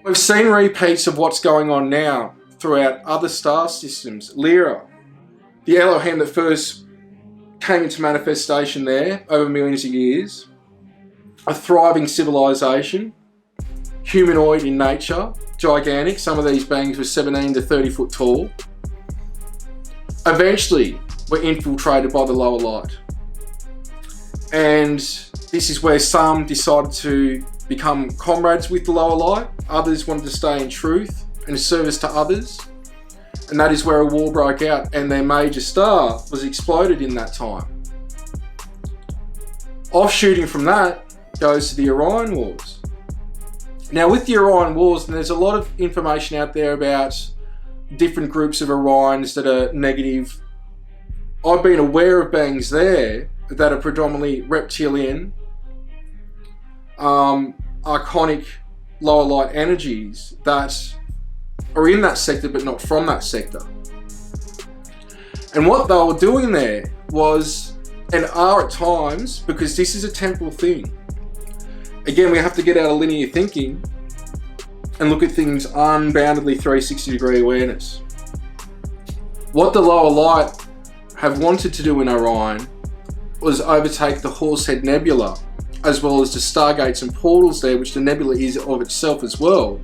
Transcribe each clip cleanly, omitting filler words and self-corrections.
We've seen repeats of what's going on now throughout other star systems. Lyran, the Elohim that first came into manifestation there over millions of years, a thriving civilization, humanoid in nature, gigantic. Some of these beings were 17 to 30 foot tall. Eventually were infiltrated by the lower light. And this is where some decided to become comrades with the lower light. Others wanted to stay in truth and service to others. And that is where a war broke out, and their major star was exploded in that time. Offshooting from that goes to the Orion Wars. Now with the Orion Wars, there's a lot of information out there about different groups of Orions that are negative. I've been aware of beings there that are predominantly reptilian, archonic lower light energies that are in that sector but not from that sector. And what they were doing there was, and are at times, because this is a temporal thing. Again, we have to get out of linear thinking and look at things unboundedly 360-degree awareness. What the lower light have wanted to do in Orion was overtake the Horsehead Nebula, as well as the stargates and portals there, which the nebula is of itself as well,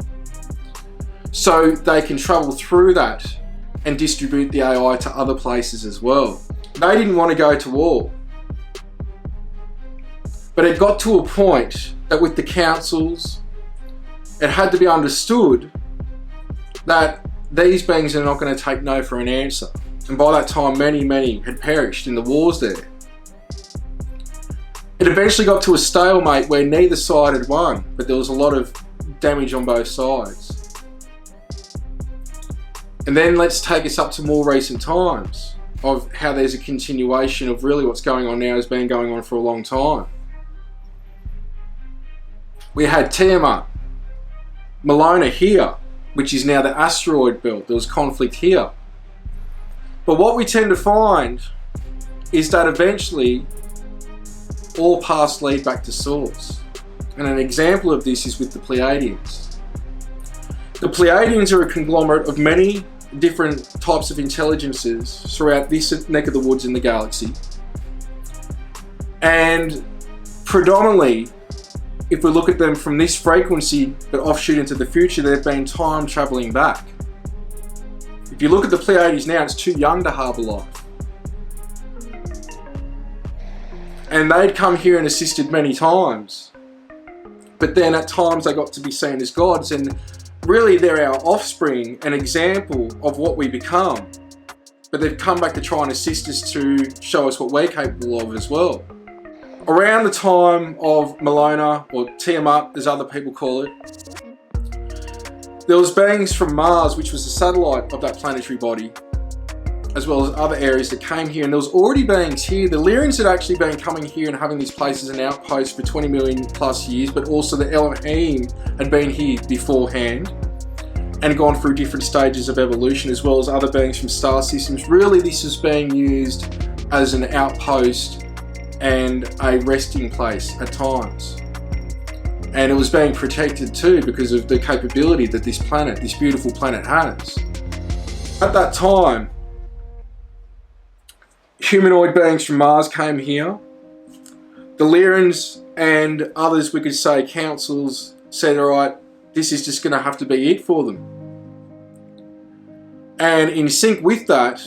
so they can travel through that and distribute the AI to other places as well. They didn't want to go to war. But it got to a point that with the councils, it had to be understood that these beings are not going to take no for an answer. And by that time, many had perished in the wars there. It eventually got to a stalemate where neither side had won, but there was a lot of damage on both sides. And then let's take us up to more recent times of how there's a continuation of really what's going on now has been going on for a long time. We had Tiamat, Malona here, which is now the asteroid belt. There was conflict here. But what we tend to find is that eventually all paths lead back to source. And an example of this is with the Pleiadians. The Pleiadians are a conglomerate of many different types of intelligences throughout this neck of the woods in the galaxy. And predominantly, if we look at them from this frequency but offshoot into the future, they've been time traveling back. If you look at the Pleiades now, it's too young to harbour life. And they'd come here and assisted many times. But then at times they got to be seen as gods, and really they're our offspring, an example of what we become. But they've come back to try and assist us to show us what we're capable of as well. Around the time of Malona, or Tiamat as other people call it, there was beings from Mars, which was a satellite of that planetary body, as well as other areas that came here, and there was already beings here. The Lyrans had actually been coming here and having this place as an outpost for 20 million plus years, but also the Elohim had been here beforehand and gone through different stages of evolution, as well as other beings from star systems. Really, this is being used as an outpost and a resting place at times. And it was being protected too because of the capability that this planet, this beautiful planet, has. At that time, humanoid beings from Mars came here. The Lyrans and others, we could say councils, said, all right, this is just going to have to be it for them. And in sync with that,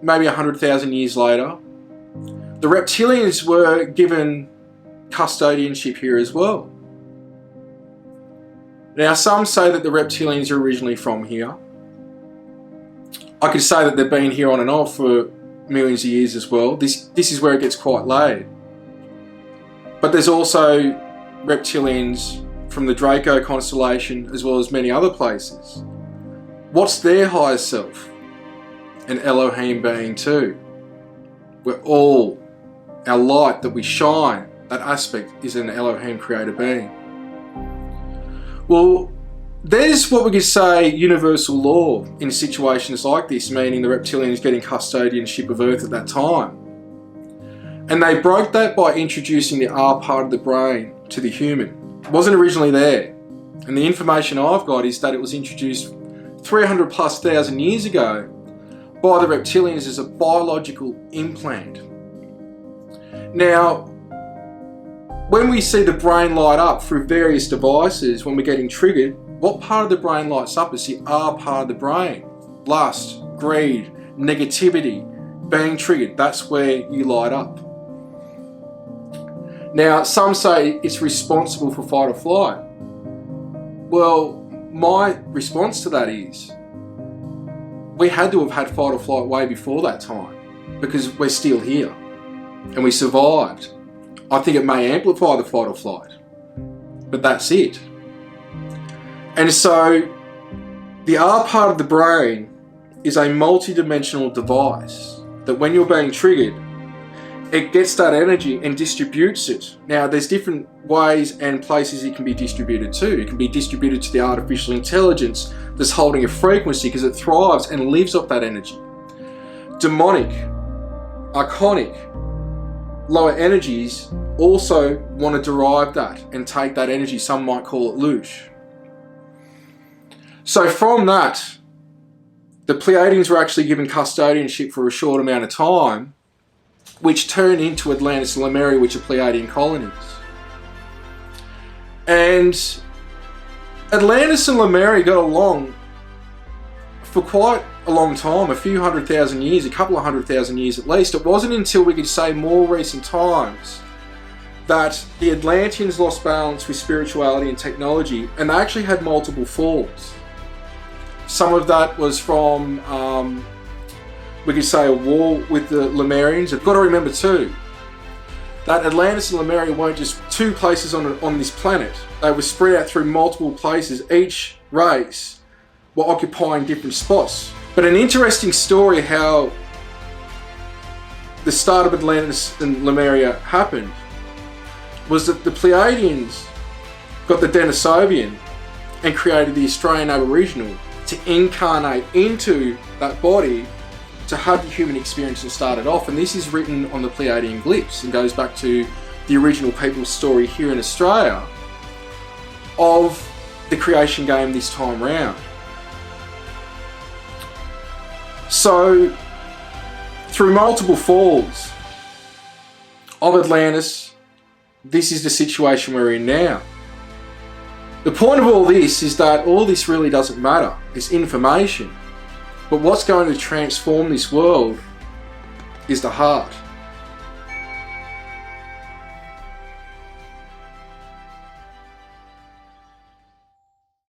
maybe 100,000 years later, the reptilians were given custodianship here as well. Now, some say that the reptilians are originally from here. I could say that they've been here on and off for millions of years as well. This is where it gets quite laid. But there's also reptilians from the Draco constellation, as well as many other places. What's their higher self? An Elohim being too. We're all, our light that we shine, that aspect is an Elohim creator being. Well, there's what we could say universal law in situations like this, meaning the reptilians getting custodianship of Earth at that time. And they broke that by introducing the R part of the brain to the human. It wasn't originally there. And the information I've got is that it was introduced 300 plus thousand years ago by the reptilians as a biological implant. Now, when we see the brain light up through various devices, when we're getting triggered, what part of the brain lights up is the R part of the brain. Lust, greed, negativity, being triggered, that's where you light up. Now, some say it's responsible for fight or flight. Well, my response to that is, we had to have had fight or flight way before that time, because we're still here and we survived. I think it may amplify the fight or flight, but that's it. And so the R part of the brain is a multi-dimensional device that when you're being triggered, it gets that energy and distributes it. Now, there's different ways and places it can be distributed to. It can be distributed to the artificial intelligence that's holding a frequency because it thrives and lives off that energy. Demonic, archonic, lower energies also want to derive that and take that energy. Some might call it loosh. So from that, the Pleiadians were actually given custodianship for a short amount of time, which turned into Atlantis and Lemuria, which are Pleiadian colonies. And Atlantis and Lemuria got along for quite a long time, a few 100,000 years, a couple of 100,000 years at least. It wasn't until we could say more recent times that the Atlanteans lost balance with spirituality and technology, and they actually had multiple falls. Some of that was from, we could say, a war with the Lemurians. You've got to remember too, that Atlantis and Lemuria weren't just two places on this planet. They were spread out through multiple places. Each race were occupying different spots. But an interesting story how the start of Atlantis and Lemuria happened was that the Pleiadians got the Denisovian and created the Australian Aboriginal to incarnate into that body to have the human experience and start it off. And this is written on the Pleiadian glyphs and goes back to the original people's story here in Australia of the creation game this time round. So, through multiple falls of Atlantis, this is the situation we're in now. The point of all this is that all this really doesn't matter. It's information. But what's going to transform this world is the heart.